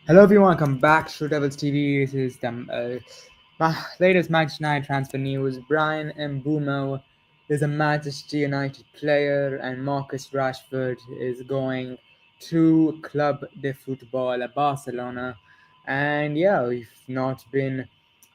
Hello everyone, welcome back to Devils TV. This is the latest Manchester United transfer news. Bryan Mbeumo is a Manchester United player and Marcus Rashford is going to Club de Football at Barcelona. And yeah, we've not been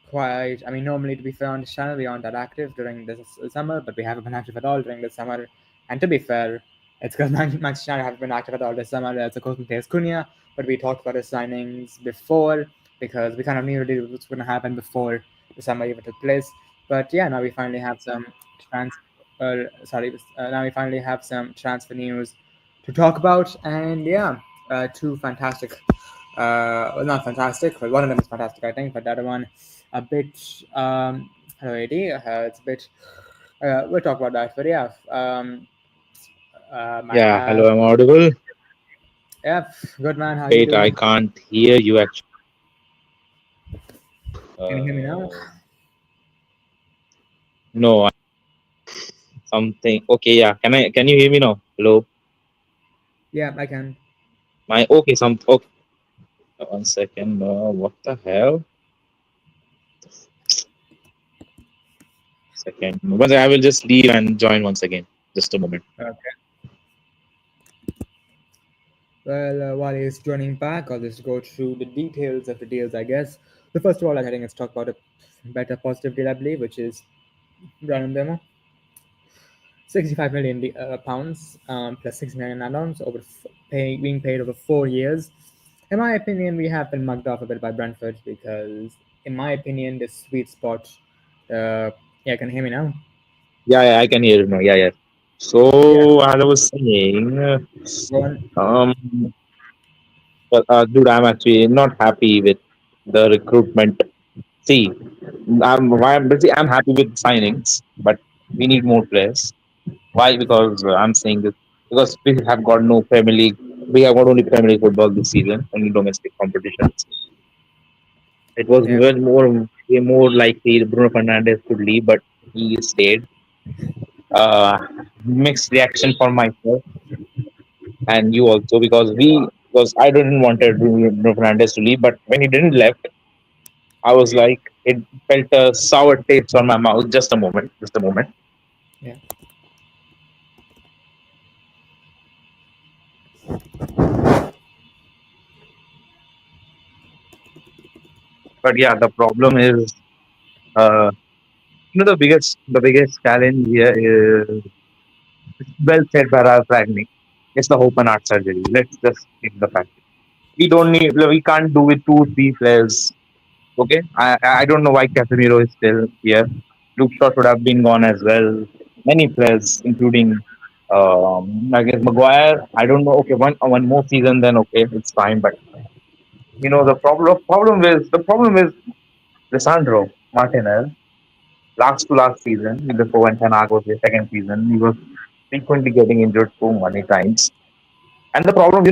quite, normally to be fair on this channel, we aren't that active during this summer, but we haven't been active at all during the summer. And to be fair, it's because Manchester United haven't been active at all this summer. It's of course Matheus Cunha, but we talked about his signings before because we kind of knew what's going to happen before the summer even took place. But yeah, now we finally have some now we finally have some transfer news to talk about, and yeah, two fantastic. Well, not fantastic. Well, one of them is fantastic, I think, but the other one a bit. Hello, AD. It's a bit. We'll talk about that, but yeah. I Yeah, have. hello, I'm audible. Yep, good man. How you Wait, I doing? can't hear you actually. Can you hear me now? Uh, no, something. Okay, yeah. Can you hear me now? Hello. Yeah, I can. My okay, some okay. One second. What the hell? Second. Once I will just leave and join once again. Just a moment. Okay. Well, while he's joining back, I'll just go through the details of the deals, I guess. So first of all, I think let's talk about a better positive deal, I believe, which is Bryan Mbeumo. 65 million pounds plus 6 million add-ons being paid over 4 years. In my opinion, we have been mugged off a bit by Brentford because, in my opinion, the sweet spot. Yeah, can you hear me now? Yeah, yeah, I can hear you now. Yeah, yeah. Yeah, So as I was saying, go on. um, dude, I'm actually not happy with the recruitment. See, I'm happy with signings, but we need more players. Why? Because I'm saying this because we have got no Premier League. We have got only Premier League football this season, only domestic competitions. It was Yeah, way more likely Bruno Fernandes could leave, but he stayed. Uh, Mixed reaction for myself and you also because I didn't wanted Bruno Fernandes to leave, but when he didn't left, I was like it felt a sour taste on my mouth. Just a moment. yeah, But yeah, the problem is uh, the biggest challenge here is well said by Ralph Ragnick. It's the open heart surgery. Let's just take the fact. We can't do with two, three players. Okay, I don't know why Casemiro is still here. Luke Shaw should have been gone as well. Many players, including I guess Maguire. I don't know. Okay, one more season, then okay, it's fine. But the problem is Lisandro Martinez. Last season, before when Tanag was the second season, he was frequently getting injured so many times. And the problem,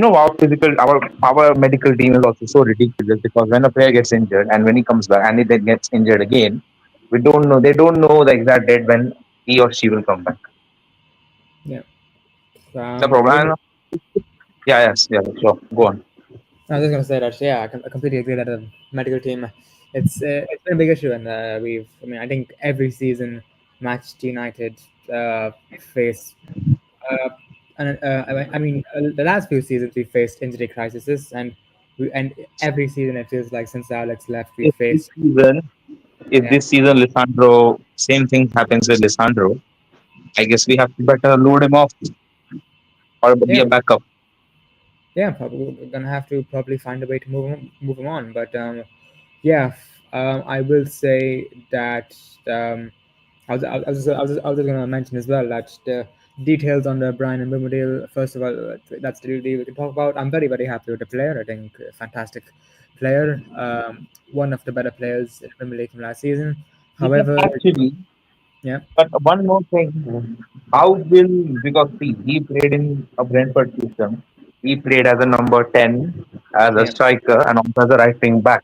our medical team is also so ridiculous because when a player gets injured and when he comes back and he then gets injured again, they don't know the exact date when he or she will come back. yeah. The I problem, think yeah, yes, yeah, sure, go on. I was just gonna say that. Yeah, I completely agree that the medical team, it's been a big issue, and we've. I mean, I think every season, Manchester United face. Uh, the last few seasons we faced injury crises, and every season it feels like since Alex left, we If this faced. season, if Yeah, this season Lisandro, same thing happens with Lisandro, I guess we have to better load him off or be yeah, a backup. yeah. Probably we're gonna have to probably find a way to move him on, but yeah, I will say that I was just going to mention as well that the details on the Bryan and Mbeumo deal. First of all, that's the deal we can talk about. I'm very happy with the player. I think fantastic player. One of the better players in the Premier League from last season. Yeah, However, actually, yeah, but one more thing, how will because see, he played in a Brentford system. He played as a number 10, as a yeah, striker, and also as a right wing back.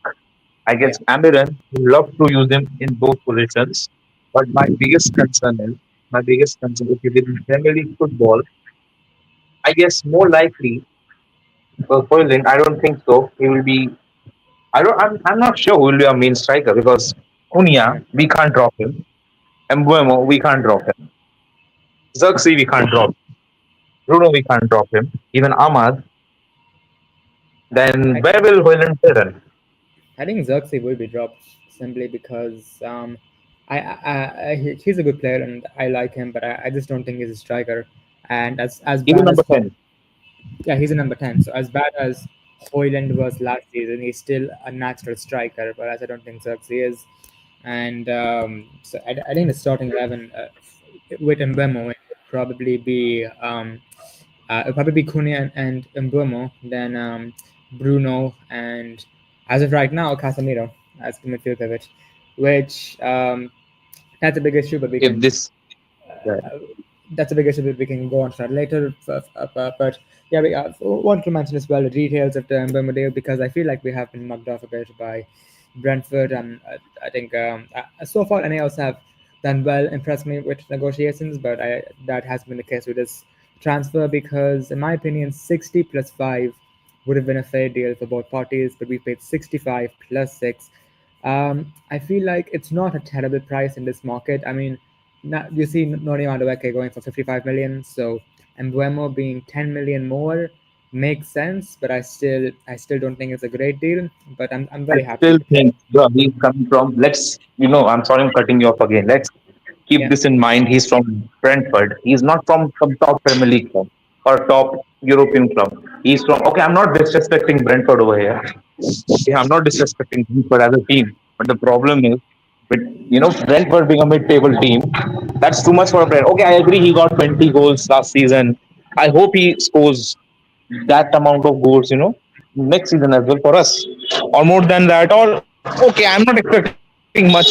I yeah, guess Amiran would love to use him in both positions, but my biggest concern is if in Premier League football, I guess more likely for Poland, I don't think so. He will be. I'm not sure who will be our main striker because Cunha, Yeah. we can't drop him. Mbeumo, we can't drop him. Xerxes, we can't drop. Bruno, we can't drop him. Even Ahmad. Then I where will Hoyland play then? I think Xerxes will be dropped simply because he's a good player and I like him, but I just don't think he's a striker. And as Even bad number as 10. yeah, he's a number 10. So as bad as Hoyland was last season, he's still a natural striker, whereas I don't think Xerxes is. And so I think the starting 11 with Mbeumo would probably be it'll probably be Cunha and Mbeumo, then Bruno, and as of right now, Casemiro as the midfield pivot, which that's a big issue, but we If can this, yeah, that's a big issue that we can go on to that later. But yeah, we want to mention as well the details of the Mbeumo deal because I feel like we have been mugged off a bit by Brentford, and I think so far NALs have done well, impressed me with negotiations, but that has been the case with this transfer because, in my opinion, 60 plus 5 would have been a fair deal for both parties, but we paid 65 plus 6. I feel like it's not a terrible price in this market. I mean, you see Noni Madueke going for 55 million, so Mbeumo being 10 million more makes sense, but I still don't think it's a great deal. But I'm I very happy still with it. think he's coming from. I'm sorry, I'm cutting you off again. Let's keep Yeah, this in mind. He's from Brentford. He's not from some top Premier League club or top European club. He's from. Okay, I'm not disrespecting Brentford over here. Yeah, I'm not disrespecting Brentford as a team, but the problem is, with Brentford being a mid-table team, that's too much for a Brent. Okay, I agree. He got 20 goals last season. I hope he scores that amount of goals, next season as well for us, or more than that. Or okay, I'm not expecting much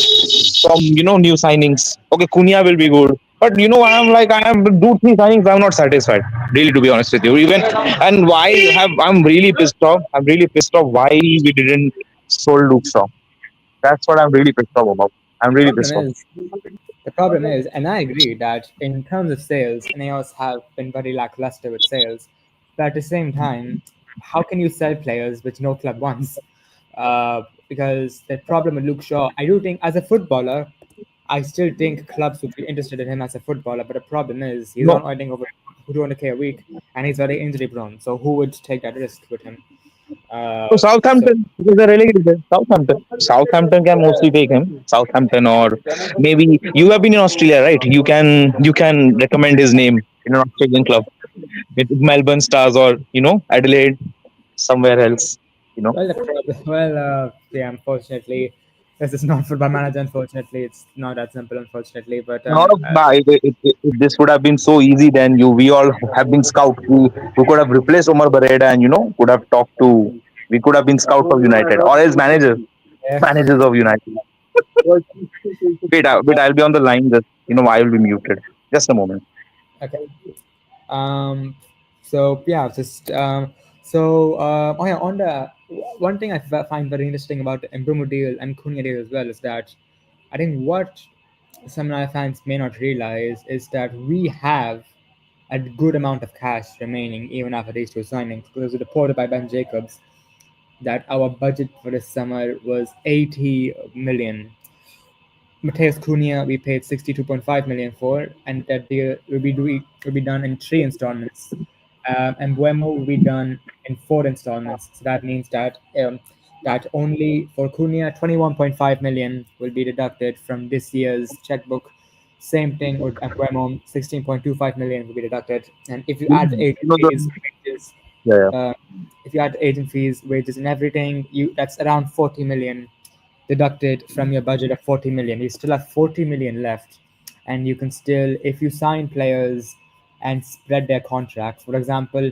from new signings. Okay, Cunha will be good, but I am do three signings. I'm not satisfied, really, to be honest with you. Even and why have I'm really pissed off. I'm really pissed off why we didn't sold Luke Shaw. That's what I'm really pissed off about. I'm really problem pissed off. is the problem is, and I agree that in terms of sales, NAOs have been very lackluster with sales. But at the same time, how can you sell players which no club wants? Because the problem with Luke Shaw, I do think as a footballer, I still think clubs would be interested in him as a footballer. But the problem is he's No, on earning over 200k a week, and he's very injury prone. So who would take that risk with him? so So Southampton, because they're relegated. Southampton can mostly take him. Southampton, or maybe you have been in Australia, right? You can recommend his name in an Australian club, with Melbourne Stars or Adelaide, somewhere else. You know, well, the problem, well, yeah, unfortunately, this is not Football Manager. Unfortunately, it's not that simple. Unfortunately, but not of nah, if this would have been so easy, then we all have been scout. We could have replaced Omar Barreda and could have talked to. We could have been scouts of United or as yeah, managers of United. Wait, I'll be on the line. Just I will be muted. Just a moment. okay. Um, so yeah, just oh yeah, on the one thing I find very interesting about the Mbeumo deal and Cunha deal as well is that I think what some United fans may not realize is that we have a good amount of cash remaining even after these two signings. Because it was reported by Ben Jacobs that our budget for this summer was 80 million. Mateus Cunha we paid 62.5 million for, and that deal will be done in three installments. And Buemo will be done in four installments. So that means that only for Cunha 21.5 million will be deducted from this year's checkbook. Same thing with Mbeumo, 16.25 million will be deducted. And if you add the agent The fees, wages, yeah, yeah. uh, if you add the agent fees, wages, and everything, that's around 40 million deducted from your budget of 40 million. You still have 40 million left, and you can still, if you sign players and spread their contracts. For example,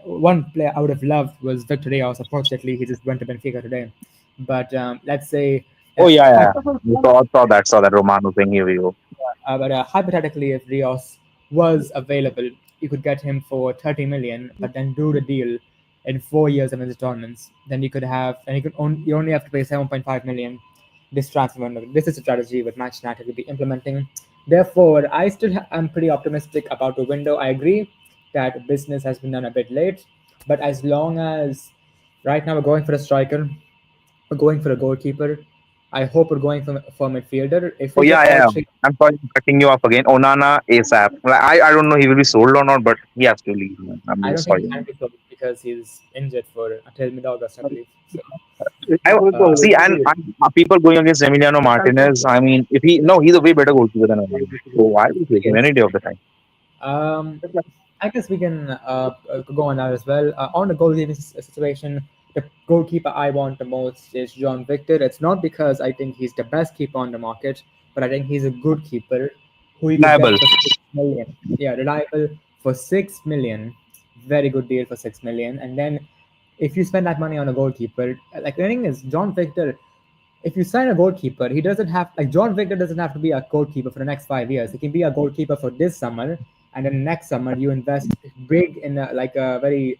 one player I would have loved was Victor Rios. Unfortunately, he just went to Benfica today. But let's say, Oh yeah, hy- yeah. Saw that Romano thing. Here we go. hypothetically, if Rios was available, you could get him for 30 million, but then do the deal in 4 years of installments. Then you could have, and you only have to pay 7.5 million this transfer window. This is a strategy that Manchester United will be implementing. Therefore, I still am pretty optimistic about the window. I agree that business has been done a bit late, but as long as right now we're going for a striker, going for a goalkeeper. I hope we're going for midfielder. If Oh we get yeah, all yeah. three, I'm sorry for cutting you off again. Onana ASAP. Like, I don't know he will be sold or not, but he has to leave. Man. I'm I really don't think sorry. he can be sold because he's injured for until mid August, I believe. So, I uh, see, and people going against Emiliano Martinez. I mean, if he no, he's a way better goalkeeper than Onana. So why would he take him any day of the time? um, I guess we can go on that as well. On the goalkeeping situation, the goalkeeper I want the most is John Victor. It's not because I think he's the best keeper on the market, but I think he's a good keeper who you could Reliable. get for 6 million. Yeah, reliable for 6 million. Very good deal for 6 million. And then if you spend that money on a goalkeeper, like the thing is, John Victor, if you sign a goalkeeper, he doesn't have like John Victor doesn't have to be a goalkeeper for the next 5 years. He can be a goalkeeper for this summer, and then next summer you invest big in like a very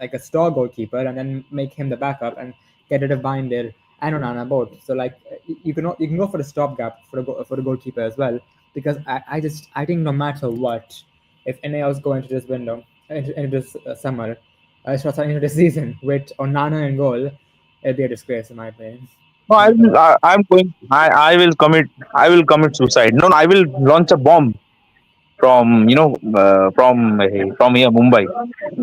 like a star goalkeeper, and then make him the backup and get rid of Binder and Onana both. So like you can go for the stopgap for the goalkeeper as well because I think no matter what, if any else go into this window into this summer, sorry, into this season with Onana in goal, it'd be a disgrace in my opinion. No, No matter what. I'm going. I will commit. I will commit suicide. No, no, I will launch a bomb from from here Mumbai,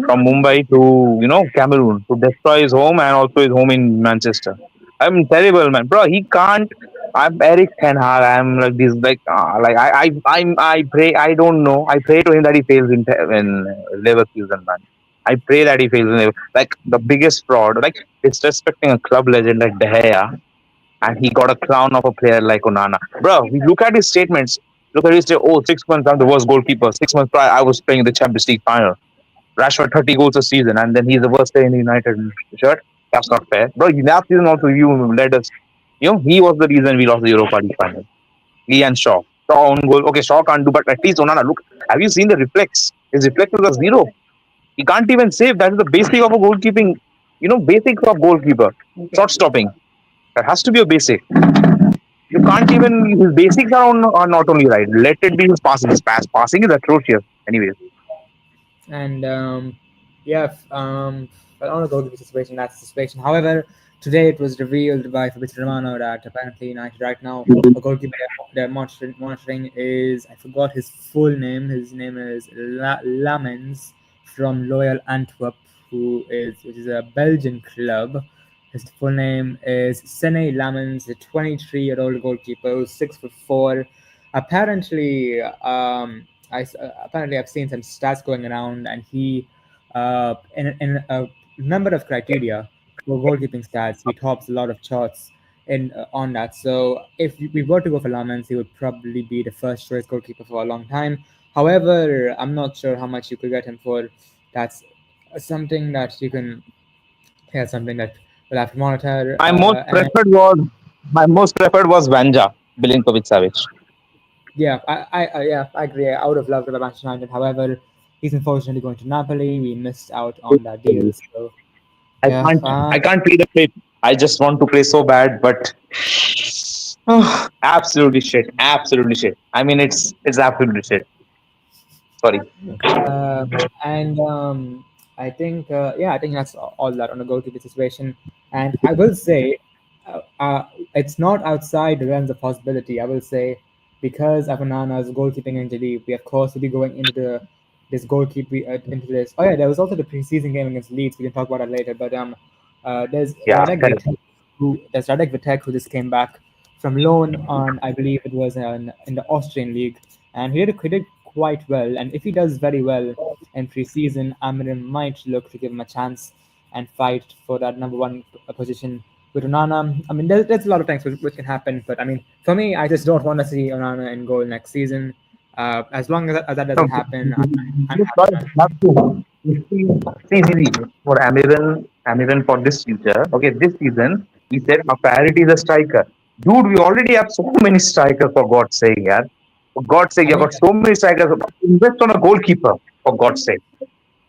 from Mumbai to Cameroon to destroy his home and also his home in Manchester. I'm terrible, man, bro. He can't. I'm Eric Ten Hag. I'm like this, like I pray. I don't know. I pray to him that he fails in Leverkusen, man. I pray that he fails in like the biggest fraud, like disrespecting a club legend like De Gea, and he got a clown of a player like Onana. Bro, we look at his statements. Look at his say, oh, 6 months I'm the worst goalkeeper. 6 months prior I was playing in the Champions League final. Rashford 30 goals a season, and then he's the worst player in the United shirt. That's not fair, bro. Last season also you led us. He was the reason we lost the Europa League final. He and Shaw. Shaw on goal. Okay, Shaw can't do, but at least Onana. Look, have you seen the reflex? His reflexes are zero. He can't even save. That is the basic of a goalkeeping. Basics of goalkeeper. Shot stopping. That has to be a basic. You can't even his basics are not only right. Let it be his passing. His passing is atrocious. Anyways, And yeah, I don't know the situation. That's the situation. However, today it was revealed by Fabrizio Romano that apparently United right now a goalkeeper they're monitoring is I forgot his full name. His name is Lamens from Loyal Antwerp, which is a Belgian club. His full name is Sene Lamens, a 23-year-old goalkeeper who's 6'4". Apparently, apparently I've seen some stats going around, and he, in a number of criteria for goalkeeping stats, he tops a lot of charts in on that. So if we were to go for Lamens, he would probably be the first choice goalkeeper for a long time. However, I'm not sure how much you could get him for. That's something that you can. Yeah, something that we'll have to monitor. my most And preferred was my most preferred was Vanja Milinkovic Savic. yeah, I agree. I would have loved to have Manchester United. However, he's unfortunately going to Napoli. We missed out on that deal. So I yeah, can't I can't play the play. I just want to play so bad, but absolutely shit. Absolutely shit. I mean, it's absolutely shit. Sorry. and I think yeah, I think that's all that on the goalkeeper situation. And I will say, it's not outside the realms of possibility. I will say because of Onana's goalkeeping injury, we of course will be going into this goalkeeper into this. Oh yeah, there was also the preseason game against Leeds. We can talk about that later. But there's Yeah, Radek correct. Vitek who just came back from loan on I believe it was in the Austrian league, and he did quite well. And if he does very well in pre-season, Amarim might look to give him a chance and fight for that number one position with Onana. I mean, there's a lot of things which can happen, but I mean, for me, I just don't want to see Onana in goal next season. As long as that No, doesn't happen, I'm just happy, man. not to see for Amiran for this future. Okay, this season he said our priority is a striker. Dude, we already have so many strikers for God's sake, yeah. For God's sake, I you mean, got so many strikers. Invest on a goalkeeper for God's sake.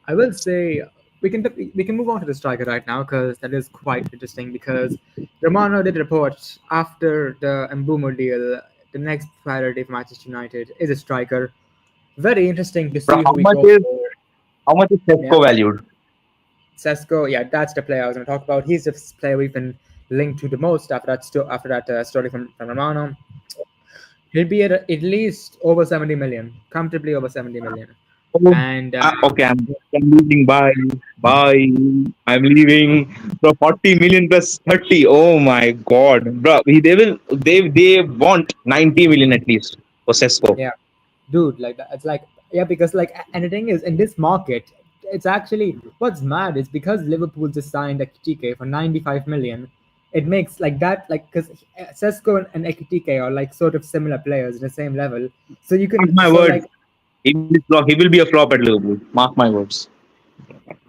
I will say we can move on to the striker right now because that is quite interesting. Because Romano did report after the Mbeumo deal, the next priority for Manchester United is a striker. Very interesting to Bro, see who we go for. how much is Yeah, Tesco valued? Sesko. Yeah, that's the player I was going to talk about. He's the player we've been linked to the most after that story from Romano. He'll be at least over 70 million, comfortably over 70 million. Oh, And okay, I'm leaving. Bye. Bye. I'm leaving. Bro, 40 million plus 30. Oh my god. Bro, they want 90 million at least for Sesko. yeah, dude, like that. It's like, yeah, because like, and the thing is, in this market, it's actually what's mad is because Liverpool just signed Ekitike for 95 million. It makes like that, like, because Sesko and Ekitike are like sort of similar players in the same level. So you Mark can, my so words. like, He will be a flop at Liverpool. Mark my words.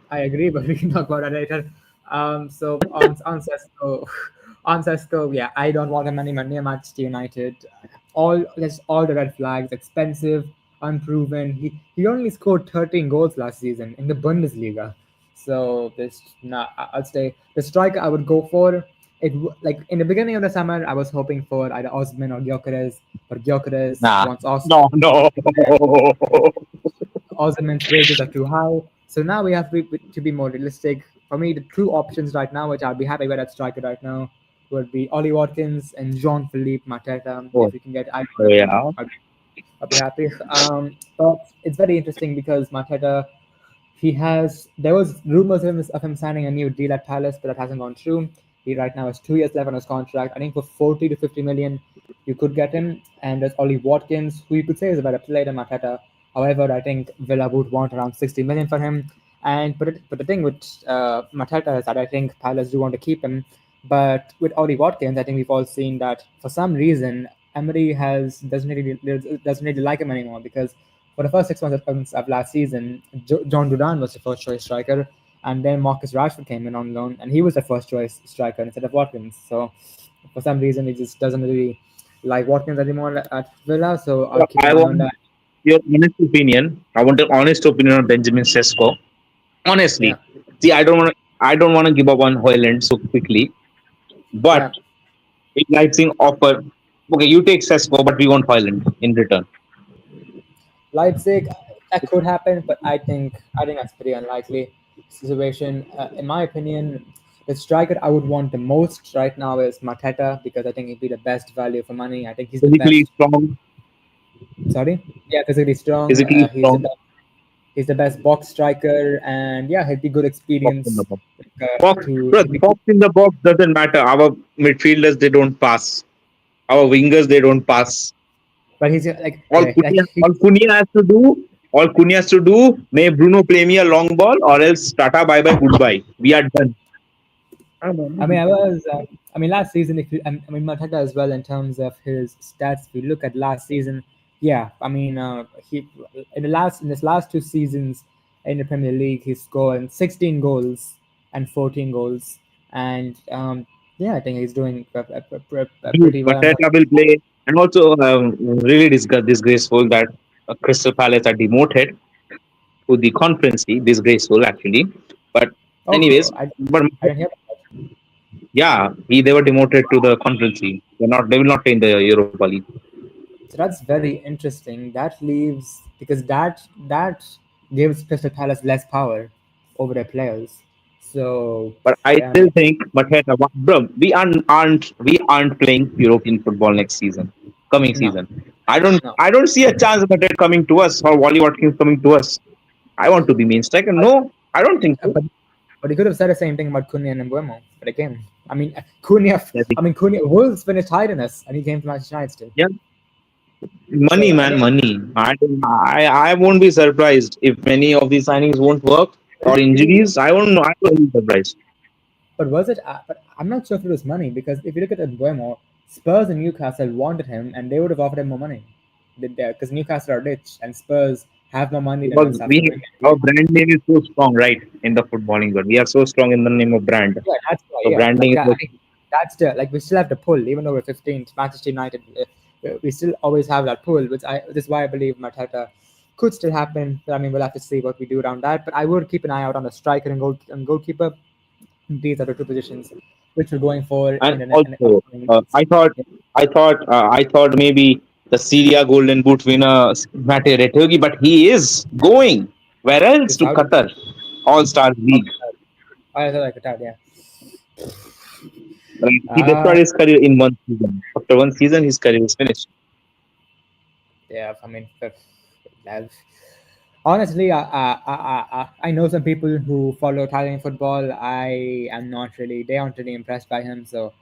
I agree, but we can talk about that later. So on Sesko, on Sesko, yeah, I don't want him anywhere near Manchester United. All the red flags. Expensive, unproven. He only scored 13 goals last season in the Bundesliga. So this, nah, I'll say the striker I would go for. Like in the beginning of the summer, I was hoping for either Osman or Gyökeres, but Gyökeres Nah. wants Osman. No, no. Osimhen's wages are too high. So now we have to be more realistic. For me, the two options right now, which I'd be happy with at striker right now, would be Ollie Watkins and Jean-Philippe Mateta. Oh, If we can get either one of them, yeah. I'd be happy. But it's very interesting because Mateta, he has. There was rumors of him signing a new deal at Palace, but that hasn't gone through. He right now has 2 years left on his contract. I think for 40 to 50 million, you could get him. And there's Ollie Watkins, who you could say is a better player than Mateta. However, I think Villa would want around 60 million for him. And but the thing with Mateta is that I think Palace do want to keep him. But with Ollie Watkins, I think we've all seen that for some reason Emery has doesn't really like him anymore because for the first 6 months of last season, John Duran was the first choice striker, and then Marcus Rashford came in on loan, and he was the first choice striker instead of Watkins. So for some reason, he just doesn't really like Watkins anymore at Villa. So I'll So keep an I eye on want that. your honest opinion. I want an honest opinion on Benjamin Sesko. Yeah, Honestly, see, I don't want to give up on Hoyland so quickly. But yeah. if Leipzig offer, okay, you take Sesko, but we want Hoyland in return. Leipzig, that could happen, but I think that's pretty unlikely situation. In my opinion, the striker I would want the most right now is Mateta because I think he'd be the best value for money. I think he's the Physically best. strong, Sorry, yeah, physically strong. physically strong. He's the best box striker, and yeah, he'd be good Box in the experience box. Box, to bro, to be. box in the box doesn't matter. Our midfielders they don't pass. Our wingers they don't pass. But he's like yeah, like he. All Cunha has to do, all Cunha has to do, may Bruno play me a long ball or else Tata bye bye goodbye. We are done. I mean, I was. I mean, last season, if you, I mean, Matata as well in terms of his stats. If you look at last season, yeah, I mean, he in his last 2 seasons in the Premier League, he scored 16 goals and 14 goals, and yeah, I think he's doing Dude, pretty but well. And Tata will play. And also, really disgraceful that Crystal Palace are demoted to the conference league. Disgraceful, actually. But, anyways, oh, but I didn't hear that. yeah, they were demoted to the conference league. They will not play in the Europa League. So that's very interesting. That leaves because that gives Crystal Palace less power over their players. So But I yeah, still think, but hey, bro, we aren't playing European football next season, coming no, season. no. I don't see a chance that they're coming to us or Wally Watkins coming to us. I want to be main striker. No, I don't think so. But but he could have said the same thing about Cunha and Mbeumo. But again, I mean Cunha. Yeah, I mean Cunha Wolves finished higher than us, and he came to Manchester United still. yeah, money, So I man, think. money. I won't be surprised if many of these signings won't work or injuries. I won't know. I won't be surprised. But was it? But I'm not sure if it was money because if you look at Mbeumo, Spurs and Newcastle wanted him, and they would have offered him more money. Because Newcastle are rich, and Spurs have more money than Because us after doing our it. brand name is so strong, right? In the footballing world, we are so strong in the name of brand. Yeah, that's why. So Yeah, branding like is that. so I think that's the like we still have the pull, even though we're 15th. Manchester United, we still always have that pull, which is why I believe Mateta could still happen. But I mean, we'll have to see what we do around that. But I would keep an eye out on the striker and goalkeeper. These are the two positions which we're going for and in the also upcoming weeks. Yeah. I thought maybe the Syria Golden Boot winner Mate Retegi, but he is going where else To to Saudi. Qatar All Stars Oh, League. I thought I could tell. Yeah. Like, he Uh, destroyed his career in one season. After one season, his career is finished. yeah, I mean, that's- honestly, I know some people who follow Italian football. I am not really, they aren't really impressed by him. So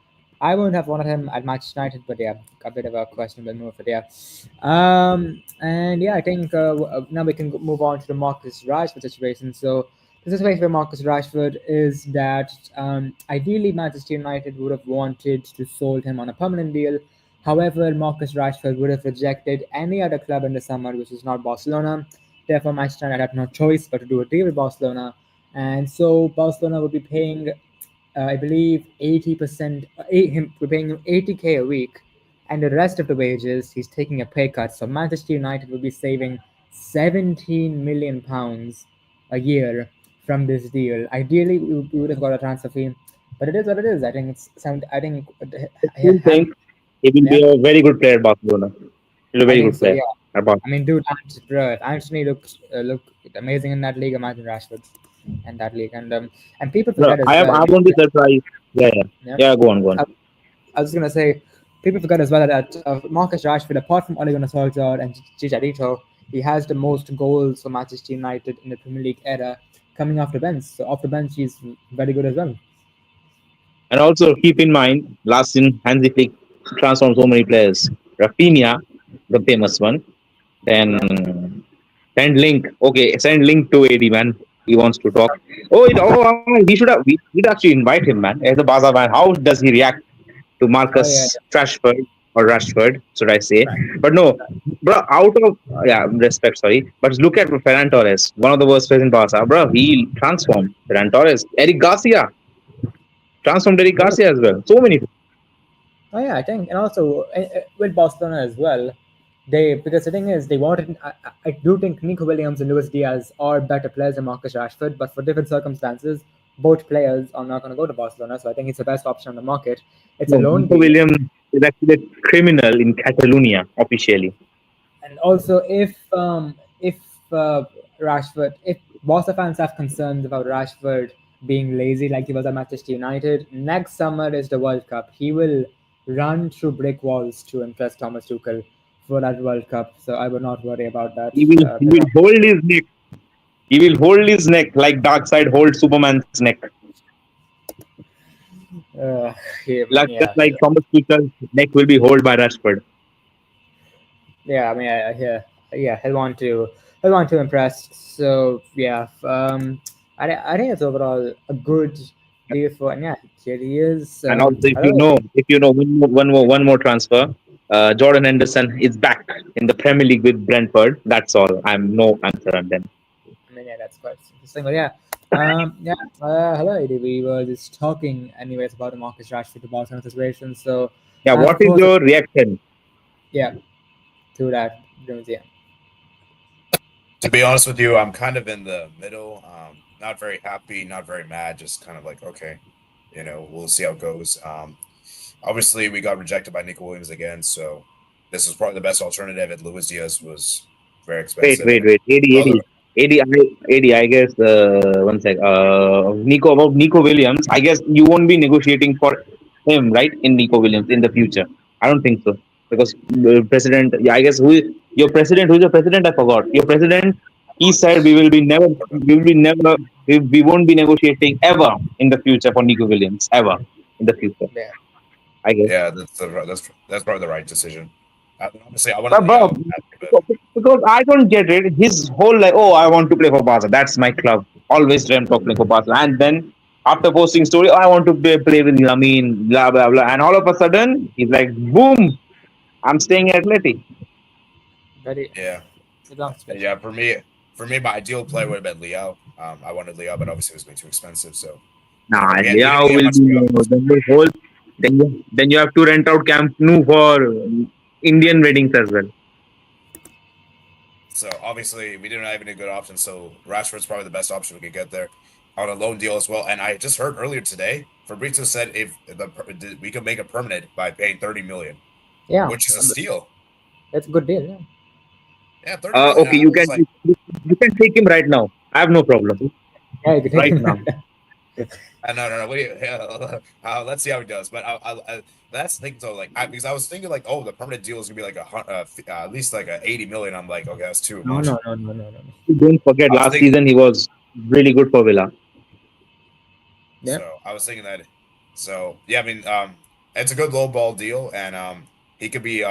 I wouldn't have wanted him at Manchester United, but yeah, a bit of a questionable move, but yeah. And yeah, I think now we can move on to the Marcus Rashford situation. So the situation for Marcus Rashford is that ideally Manchester United would have wanted to sold him on a permanent deal. However, Marcus Rashford would have rejected any other club in the summer, which is not Barcelona. Therefore, Manchester United had no choice but to do a deal with Barcelona. And so Barcelona would be paying, I believe, 80%, we're paying him 80K a week. And the rest of the wages, he's taking a pay cut. So Manchester United will be saving £17 million a year from this deal. Ideally, we would have got a transfer fee, but it is what it is. I think it's sound. I think I still have think he will yeah. be a very good player at Barcelona. He's a I very think good so. player Yeah. at Barcelona. I mean, dude, bro, Anthony looked amazing in that league. Imagine Rashford in that league, and people No, forget as well. I won't be surprised. Yeah, yeah. Yeah. Yeah, go on, go on. I, I was gonna say, people forget as well that Marcus Rashford, apart from Ole Gunnar Solskjaer and Chicharito, he has the most goals for Manchester United in the Premier League era, coming off the bench. So off the bench, he's very good as well. And also keep in mind, last season Hansi Flick transformed so many players. Rafinha, the famous one. Then Yeah. send link. Okay, send link to AD man. He wants to talk. We should have. We should actually invite him, man. As a Baza fan, how does he react to Oh yeah. Marcus Trashford or Rashford, should I say? But no, bro. Out of yeah, respect, sorry. But look at Ferran Torres, one of the worst players in Barca, bro. He transformed Ferran Torres. Eric Garcia transformed Eric Yeah. Garcia as well. So many. Oh yeah, I think, and also with Barcelona as well, they because the thing is they wanted. I do think Nico Williams and Luis Diaz are better players than Marcus Rashford, but for different circumstances, both players are not going to go to Barcelona. So I think it's the best option on the market. It's a No, loan Nico deal, Williams is actually a criminal in Catalonia officially. and also if Rashford, if Barca fans have concerns about Rashford being lazy like he was at Manchester United, next summer is the World Cup. He will run through brick walls to impress Thomas Tuchel for that World Cup. So I would not worry about that. He will hold his neck. He will hold his neck like Darkseid holds Superman's neck. uh, yeah, Like just yeah, like Thomas Tuchel's neck will be held by Rashford. yeah. I mean, yeah, yeah. He'll want to impress. So yeah, I think it's overall a good deal for. And yeah, here he is. And also, Hello. if you know one more transfer, Jordan Henderson is back in the Premier League with Brentford. That's all. I'm no answer on them. I mean, yeah, that's quite interesting. But yeah, yeah. Hello, AD. We were just talking, anyways, about the Marcus Rashford to Barcelona situation. So, Yeah, and what of is course, your reaction? yeah, to that, yeah, To be honest with you, I'm kind of in the middle. Not very happy, not very mad. Just kind of like, okay, we'll see how it goes. Obviously, we got rejected by Nico Williams again, so this is probably the best alternative. And Luis Diaz was very expensive, and Wait. other I guess one sec. Nico Williams. I guess you won't be negotiating for him, right? In Nico Williams in the future. I don't think so because the president. Yeah, I guess your president? Who's your president? I forgot. Your president. He said we will be never, we won't be negotiating ever in the future for Nico Williams ever in the future. yeah, I guess. yeah, that's probably the right decision. Honestly, I wanted But Leo, but because I don't get it, his whole like, oh, I want to play for Barca. That's my club. Always dreamt of playing for Barca. And then after posting story, oh, I want to play with Lamine, blah blah blah. And all of a sudden, he's like, boom, I'm staying at Atleti. very, yeah, it belongs to it. yeah. For me, my ideal player would have been Leo. I wanted Leo, but obviously it was going too expensive. So Nah, we Leao didn't get will much be Leo. no. Then you have to rent out Camp Nou for Indian weddings as well. So obviously we didn't have any good options. So Rashford's probably the best option we could get there on a loan deal as well. And I just heard earlier today, Fabrizio said if we could make it permanent by paying 30 million, Yeah, which is a steal. that's a good deal. Yeah, Yeah, 30 million. Okay, I was like, you can take him right now. I have no problem. yeah, you can take Right him. now. No, no, no. Let's see how he does. But that's the thing. So like, because I was thinking like, oh, the permanent deal is gonna be like at least like a 80 million. I'm like, okay, that's too No, much. no, no, no, no, no, no. Don't forget, I was last thinking. season he was really good for Villa. Yeah. So I was thinking that. So yeah, I mean, it's a good low ball deal, and he could be.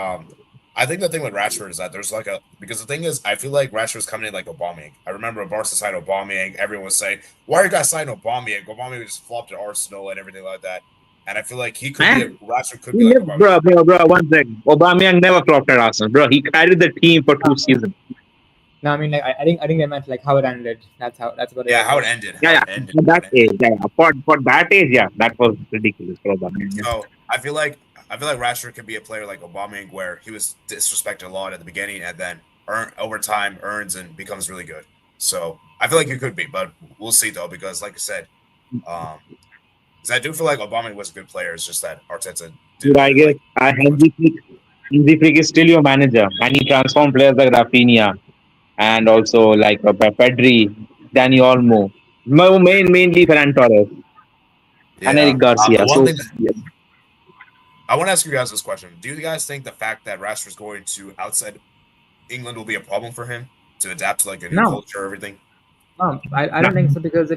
I think the thing with Rashford is that there's like a because the thing is, I feel like Rashford's coming in like Aubameyang. I remember Barca signed Aubameyang. Everyone was saying, "Why are you guys signing Aubameyang?" Aubameyang just flopped at Arsenal and everything like that. And I feel like he could be a Man, Rashford could he be like never, Aubameyang. bro, one second. Aubameyang never flopped at Arsenal, bro. He carried the team for 2 seasons. No, I mean, like, I think they meant like how it ended. That's what they Yeah, were how it saying. ended, Yeah, how yeah. it ended, For how that it ended. age, yeah, yeah. For that age, yeah, that was ridiculous for Aubameyang. Yeah. So I feel like Rashford could be a player like Aubameyang, where he was disrespected a lot at the beginning, and then over time earns and becomes really good. So I feel like he could be, but we'll see though, because like I said, um, because I do feel like Aubameyang was a good player. It's just that Arteta Dude, didn't I really guess like too much. Hansi Flick is still your manager, and he transformed players like Rafinha and also like Pedri, Danny Olmo, mainly Ferran Torres and Yeah. Eric Garcia. The one So thing yeah. I want to ask you guys this question: do you guys think the fact that Rashford's going to outside England will be a problem for him to adapt to like a new No, culture, everything? I don't think so because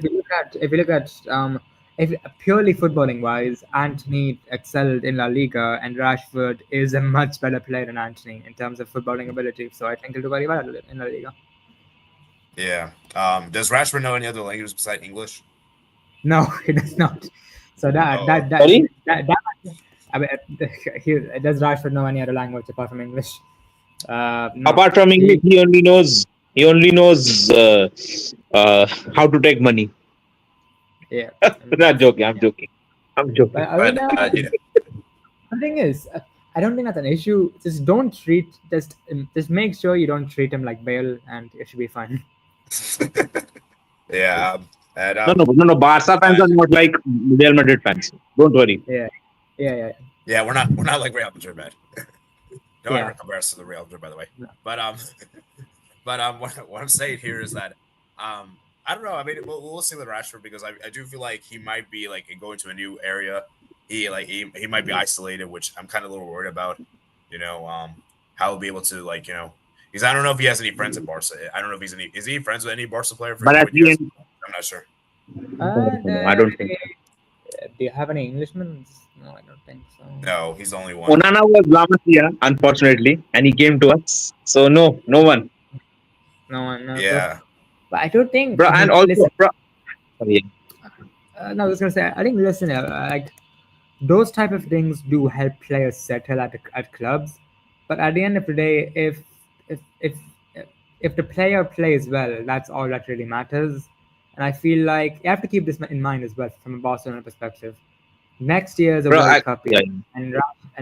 if purely footballing wise, Anthony excelled in La Liga and Rashford is a much better player than Anthony in terms of footballing ability. So I think he'll do very well in La Liga. Yeah. Does Rashford know any other languages besides English? No, he does not. So that Oh, that that Sorry. that I mean, does Rashford know any other language apart from English? No. Apart from English, He, he only knows uh, how to take money. yeah. I mean, Not that's joking. I'm joking. I'm joking. but other but than that, the thing is, I don't think that's an issue. Just make sure you don't treat him like Bale, and it should be fine. yeah. And No. Barca fans uh, are not like Real Madrid fans. Don't worry. Yeah, yeah, yeah, yeah, we're not like Real Madrid, man. Don't yeah. ever compare us to the Real Madrid, by the way. No. But what I'm saying here is that I don't know. I mean, we'll see with Rashford because I do feel like he might be like going to a new area. He might be isolated, which I'm kind of a little worried about. You know, how he'll be able to like because I don't know if he has any friends in Barca. I don't know if is he friends with any Barca player for But at going the years? end, I'm not sure. And no, I don't think so. do you have any Englishmen? No, I don't think so. No, he's the only one. Onana was La Masia, unfortunately, and he came to us. So no one, No, no. Yeah, But I don't think. bro. I And mean, also, listen. bro, sorry, No, I was gonna say. I think listen. Like those type of things do help players settle at clubs, but at the end of the day, if if if the player plays well, that's all that really matters. And I feel like you have to keep this in mind as well from a Barcelona perspective. Next year is a bro. World Cup year, Yeah, and yeah.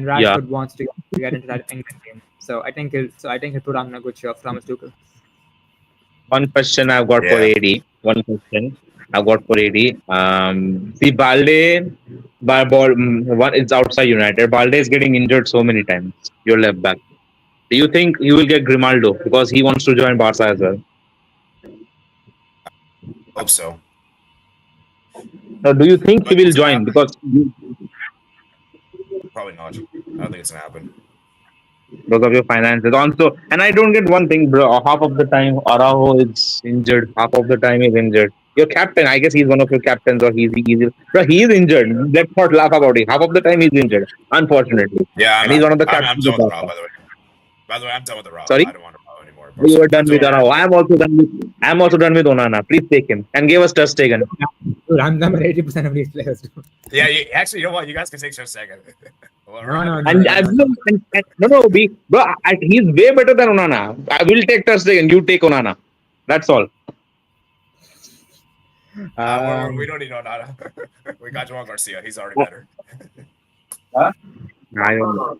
Rashford wants to get into that England team. So I think he'll put on a good show for Thomas Tuchel. One question I've got for yeah. AD. One question I've got for AD. See, one is outside United. Balde is getting injured so many times. Your left back. Do you think he will get Grimaldo because he wants to join Barca as well? Hope so, Now, do you think he but will is it gonna join? happen? Probably not. I don't think it's gonna happen. Because of your finances. Also, and I don't get one thing, bro. Half of the time, Araujo is injured. Half of the time, he's injured. Your captain, I guess he's one of your captains, or bro, he is injured. Let's not laugh about it. Half of the time, he's injured, unfortunately, Yeah, and he's one of the I'm captains done of with Rob. Barca. By the way, I'm done with the Rob. Sorry, I don't want to Rob anymore. you Barcelona. are I'm done done with with Araujo. Rob. I'm also done with Onana. Please take him and give us Stegen. Dude, I'm done with 80% of these players. Dude. Yeah, actually, you know what? You guys can take just a second. Well, we're No, having no, a no, And, no, debate. and, no, no. no, bro, he's way better than Onana. I will take Stegen. You take Onana. That's all. We Um, don't need Onana. We got Joan Garcia. He's already Huh? better. I don't know.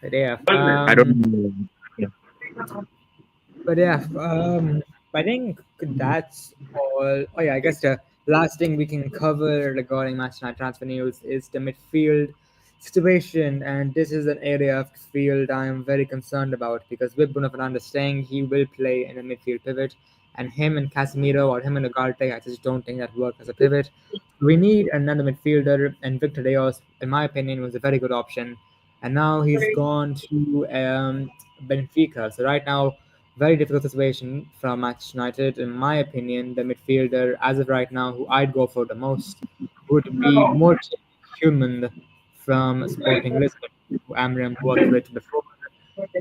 but yeah, I don't know. Yeah. but yeah, I think that's all. Oh yeah, I guess the last thing we can cover regarding Manchester United transfer news is the midfield situation, and this is an area of the field I am very concerned about because with Bruno Fernandes staying, he will play in a midfield pivot. and him and Casemiro or him and Ugarte, I just don't think that works as a pivot. We need another midfielder, and Victor Deos, in my opinion, was a very good option. And now he's gone to Benfica. So right now, very difficult situation from Manchester United. In my opinion, the midfielder, as of right now, who I'd go for the most, would be more human from Sporting Lisbon, who Amram worked with before.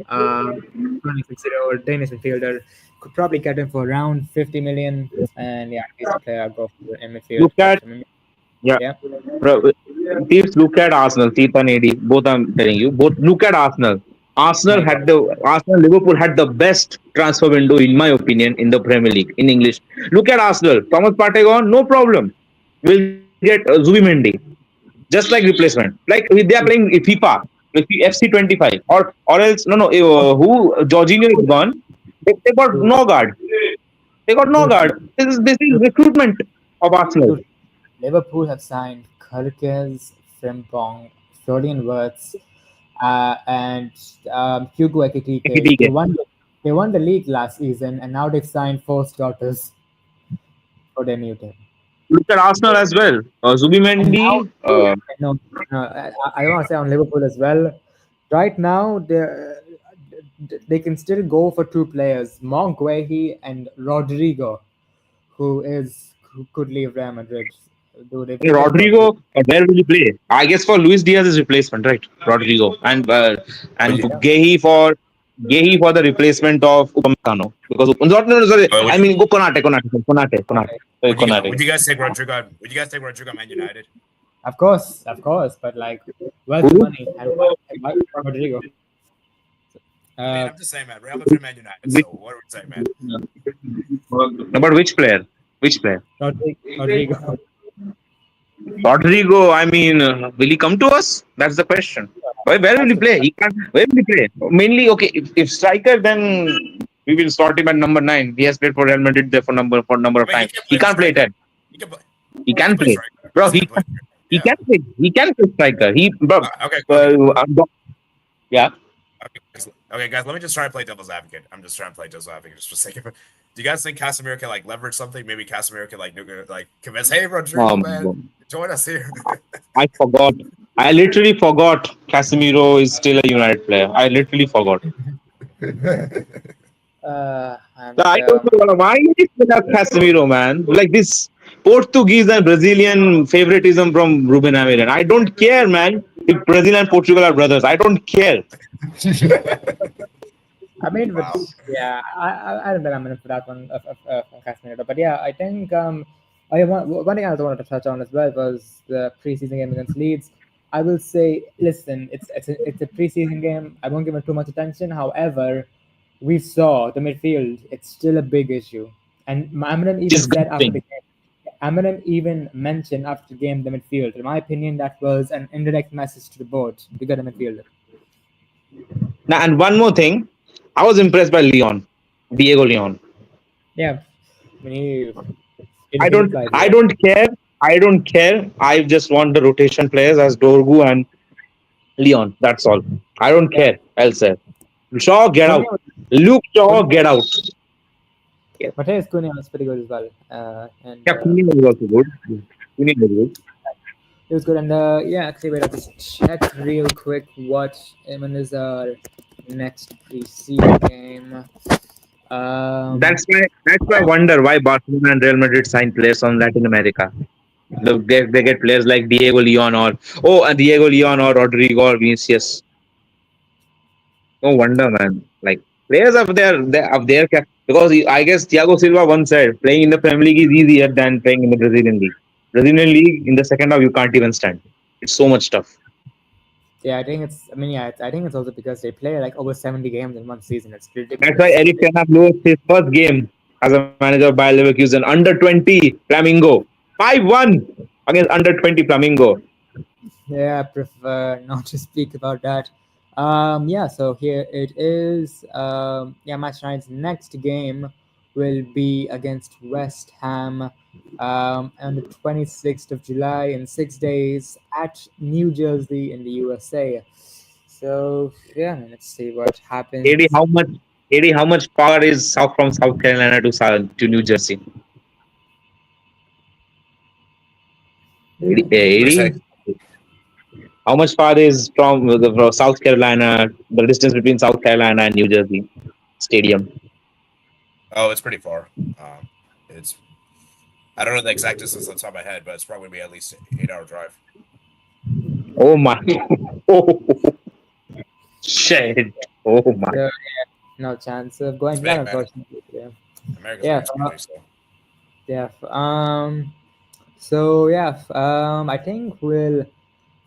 Um, Running consider Danish midfielder could probably get him for around 50 million. And yeah, he's the player I'll go for in midfield. Look But at yeah, yeah, bro. Please look at Arsenal. Keep and AD. Both I'm telling you. Both look at Arsenal. my God, Arsenal Liverpool had the best transfer window in my opinion in the Premier League in English. Look at Arsenal. Thomas Partey gone, no problem. We'll get Zubimendi, just like replacement. Like they are playing FIFA, FC 25, or else no, who Jorginho is gone. They got true, no guard. They got no true, guard. true, This is true, recruitment of Arsenal. true. Liverpool have signed Kirkes, Frimpong, Florian Wirtz, and Hugo Ekitike. Ekitike. They won the league last season, and now they've signed four starters for their new team. Look at Arsenal as well. And now, Zubimendi. no, no, I want to say on Liverpool as well. Right now, they can still go for two players, Monk Guehi and Rodrigo, who could leave Real Madrid. Though they've been linked for Rodrigo, two. where will he play? I guess for Luis Diaz's replacement, right? Rodrigo Would and you, Yeah, Gehi for the replacement of Upamecano because not no, no, sorry, would I you, mean go Konate, okay. sorry, would Konate. you guys take Rodrigo? Would you guys take Rodrigo on Man United? Of course, but like, where's the Who? money? And why Rodrigo? I mean, Uh, I'm just saying, man. Real Madrid, Man United. So Which, what do we say, man? no, but which player? Which player? Rodrigo. Rodrigo. I mean, will he come to us? That's the question. Where will That's he the play? He can't. Where will he play? Mainly, okay. If striker, then we will start him at number 9. He has played for Real Madrid there for number I of mean, he time. can He play the can't play striker. 10. He can play. He He can can play play, striker. Of bro. course, he can play. He Yeah. can play. He can play striker. Okay. Okay. Yeah. Okay, guys. Let me just try and play devil's advocate. I'm just trying to play devil's advocate just for the sake of it. Do you guys think Casemiro can like leverage something? Maybe Casemiro can like convince, hey Rodrigo, man, join us here. I forgot. I literally forgot. Casemiro is still a United player. I literally forgot. and I don't know why is that Casemiro, man. Like this Portuguese and Brazilian favoritism from Ruben Amorim. I don't care, man. If Brazil and Portugal are brothers, I don't care. I mean, but Wow. yeah, I don't think I'm in for that one of Casemiro. But yeah, I think one thing I also wanted to touch on as well was the preseason game against Leeds. I will say, listen, it's a preseason game. I won't give it too much attention. However, we saw the midfield. It's still a big issue, and Amarim even said after the Disgusting. game. Amarim even mentioned after the game the midfield. In my opinion, that was an indirect message to the board to get a midfielder. Now, and one more thing, I was impressed by Diego Leon. Yeah, I mean, I he don't, replied, I yeah. don't care. I don't care. I just want the rotation players as Dorgu and Leon. That's all. I don't Yeah, care. Elsewhere. Shaw, get Cunha out. was Luke Shaw, Cunha, get out. Yeah, Mateus Cunha was pretty good as well, and Cunha was also good. Cunha was good. it was good. And yeah, actually, wait, I'll just check real quick what is our next preseason game. Um, That's why I wonder why Barcelona and Real Madrid sign players from Latin America. They get players like Diego Leon or Rodrigo or Vinicius. No wonder, man. Like players because I guess Thiago Silva once said playing in the Premier League is easier than playing in the Brazilian league. Brazilian league in the second half you can't even stand. It's so much tough. yeah, I think it's. I mean, yeah, I think it's also because they play like over 70 games in one season. It's That's why ridiculous. Eric Ten Hag lost his first game as a manager of Bayer Leverkusen under 20 Flamingo 5-1 against under 20 Flamingo. Yeah, I prefer not to speak about that. Yeah, so here it is. Yeah, Match Night's next game will be against West Ham on the 26th of July in 6 days at New Jersey in the USA. So, yeah, let's see what AD, happens. how much? AD, how much far is south from South Carolina to New Jersey? What do you say? 80? How much far is from South Carolina, the distance between South Carolina and New Jersey Stadium? Oh, it's pretty far. It's I don't know the exact distance on the top of my head, but it's probably gonna be at least 8 hour drive. Oh my. Oh, shit. Oh my. So no chance of It's going to that, big, man. unfortunately. Yeah. America's a Yeah. huge country, so Yeah. So yeah. I think we'll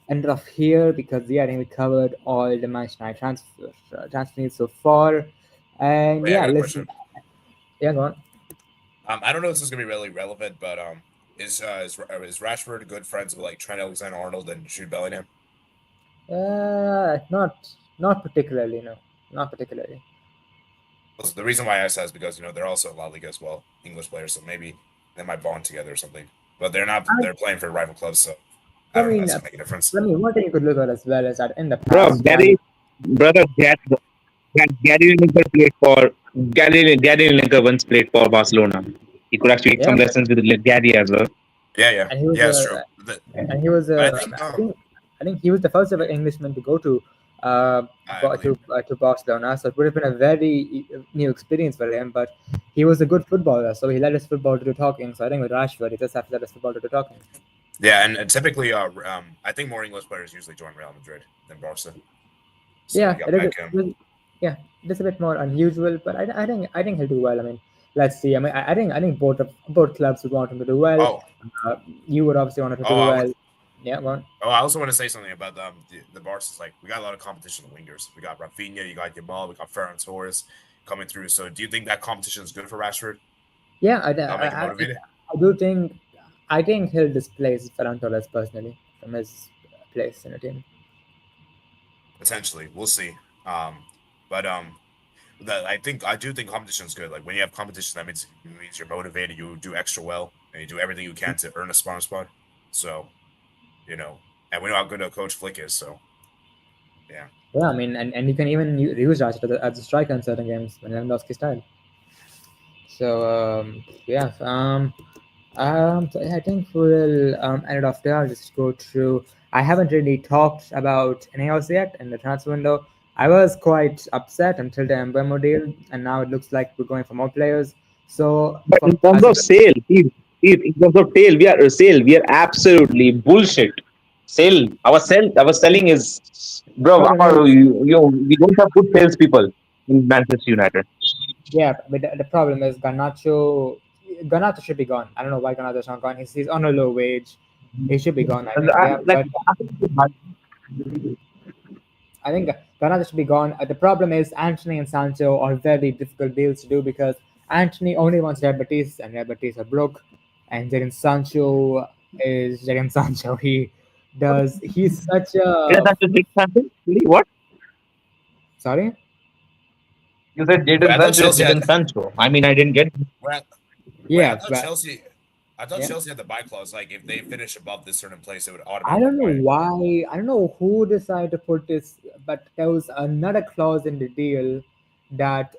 end it off here because yeah, I think we covered all the match night transfer news so far. And but yeah, I yeah, got a listen. question. Yeah, go on. I don't know if this is gonna be really relevant, but is Rashford good friends with like Trent Alexander-Arnold and Jude Bellingham? Not particularly. No, not particularly. Well, the reason why I asked that is because they're also La Liga as well, English players, so maybe they might bond together or something. But they're not. I, They're playing for rival clubs, so I I don't know. mean, That's gonna make a difference. one thing you could look at as well is that in the Bro, past, Gary. brother, Gary Lineker Gary Lineker once played for Barcelona. He could actually take Yeah, some lessons with Gary as well. Yeah, yeah, and he was yeah. It's true. and he was But I think I think he was the first ever Englishman to go to I believe. to Barcelona. So it would have been a very new experience for him. But he was a good footballer, so he let his football to do talking. So I think with Rashford, he just has to let his football to do talking. Yeah, and typically, I think more English players usually join Real Madrid than Barca. So Yeah, you got Beckham. yeah, it is a bit more unusual, but I think he'll do well. I mean, let's see. I mean, I think both clubs would want him to do well. Oh, You would obviously want him to oh, do I would. well. Yeah, go on. Oh, I also want to say something about the Barca's. Like, we got a lot of competition in wingers. We got Rafinha, you got Yamal, we got Ferran Torres coming through. So, do you think that competition is good for Rashford? Yeah, That'll make him motivated. I do think he'll displace Ferran Torres personally from his place in the team. Potentially, we'll see. But I do think competition is good. Like when you have competition, that means you're motivated. You do extra well, and you do everything you can to earn a spot. So and we know how good a coach Flick is. So yeah, Yeah, I mean, and you can even use Rashford as a striker in certain games when Lewandowski style. So yeah, so yeah, I think we'll end it off there. I'll just go through. I haven't really talked about anything else yet in the transfer window. I was quite upset until the Mbeumo deal, and now it looks like we're going for more players. So But in from terms as of in terms of sale, we are absolutely bullshit. Our selling is, bro. problem is, We don't have good salespeople in Manchester United. yeah, but the problem is Garnacho should be gone. I don't know why Garnacho's not gone. He's on a low wage. He should be gone, I And think. Yeah, like, but I think Garnacho should be gone. The problem is Anthony and Sancho are very difficult deals to do because Anthony only wants Real Betis and Real Betis are broke, and Jadon Sancho is Jadon Sancho. He's such Jadon a Sancho take something? Really? What? sorry. You said wait, I thought Chelsea had. Jadon Sancho. I mean, I didn't get. Wait, wait, Yeah, but I thought yeah. Chelsea had the buy clause. Like if they finish above this certain place, they would I automatically don't know buy it. why. I don't know who decided to put this, but there was another clause in the deal that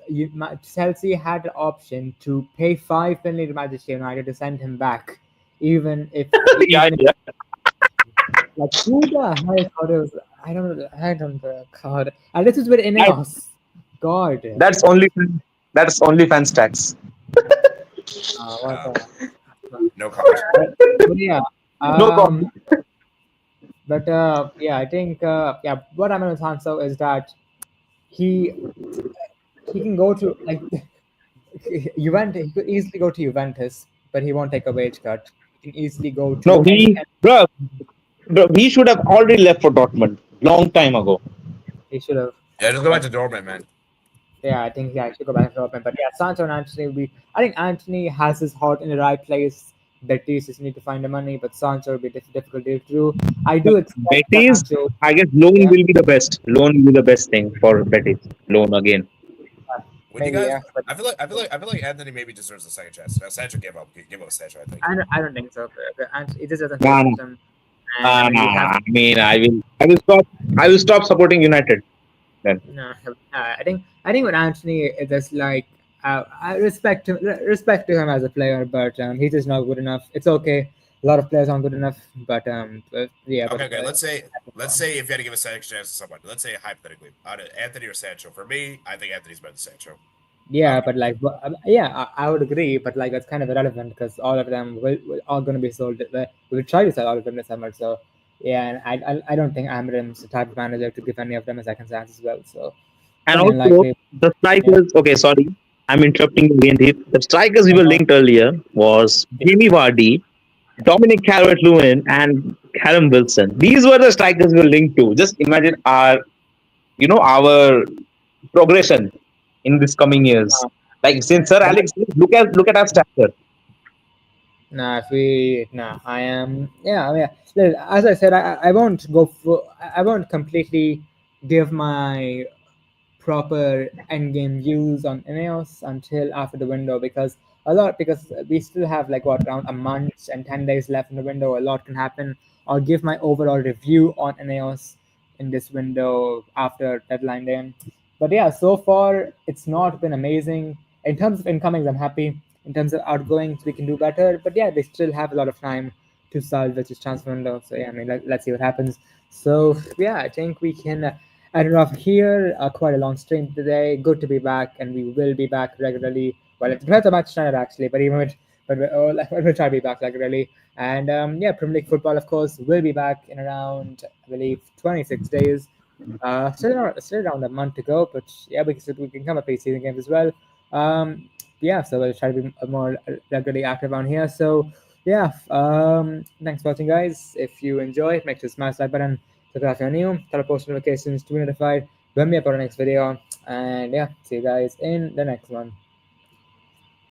Chelsea had the option to pay 5 million to Manchester United to send him back, even if Yeah, even yeah. like who the hell thought it was? I don't know. God, and this is with I, Ineos. God, that's only that's only fans tax. what Um, the? no comment. But yeah, No problem. um, but yeah, I think yeah, what I'm going to answer is that he he can go to like Juventus. He could easily go to Juventus, but he won't take a wage cut. He can easily go No, to any. bro, he should have already left for Dortmund long time ago. He should have. Yeah, just go back But to Dortmund, man. yeah, I think yeah, he should go back to Dortmund. But yeah, Sancho and Anthony will be. I think Anthony has his heart in the right place. Betis just need to find the money, but Sancho will be difficult to do. I do expect Betis, Sancho. I guess loan Yeah, will be the best. Loan will be the best thing for Betis. Loan again. Would you maybe guys? yeah, but I feel like Anthony maybe deserves a second chance. Sancho gave up Sancho. I think. I don't think so. And it just doesn't fit Nah, the nah, system. And I mean, we have nah. I mean, I will stop supporting United. then. No, I think with Anthony, it's just like I respect to him as a player, but he's just not good enough. It's okay. A lot of players aren't good enough, but yeah, but Okay, okay. Let's say if you had to give a second chance to someone, let's say hypothetically, out of Anthony or Sancho. For me, I think Anthony's better than Sancho. How yeah, about but like, yeah, I would agree, but like that's kind of irrelevant because all of them will are going to be sold. We'll try to sell all of them this summer, so yeah, and I don't think Amram's the type of manager to give any of them a second chance as well. So And very also, unlikely. the Yeah. strikers. Okay, sorry, I'm interrupting you again, Deep. The strikers we were Uh-huh. linked earlier was Jamie Vardy, Dominic Calvert-Lewin, and Callum Wilson. These were the strikers we were linked to. Just imagine our progression in this coming years. Like since Sir Alex, look at our stature. Nah, if we nah, I am yeah. I mean, as I said, I won't go for I won't completely give my proper endgame views on Ineos until after the window because we still have like what around a month and 10 days left in the window. A lot can happen. I'll give my overall review on Ineos in this window after deadline day. But yeah, so far it's not been amazing. In terms of incomings, I'm happy. In terms of outgoings, we can do better. But yeah, they still have a lot of time to salvage this transfer window. So yeah, I mean, let's see what happens. So yeah, I think we can end it off here. Quite a long stream today. Good to be back, and we will be back regularly. Well, it depends on Manchester United actually, but even with, but we'll try to be back regularly. And yeah, Premier League football, of course, will be back in around I believe 26 days. Still around a month to go, but yeah, we can come up pre-season games as well. Yeah, so we'll try to be more regularly active on here. So yeah, thanks for watching, guys. If you enjoy, make sure to smash that button. Subscribe if you're new. Tell post notifications to be notified when we upload our next video. And yeah, see you guys in the next one.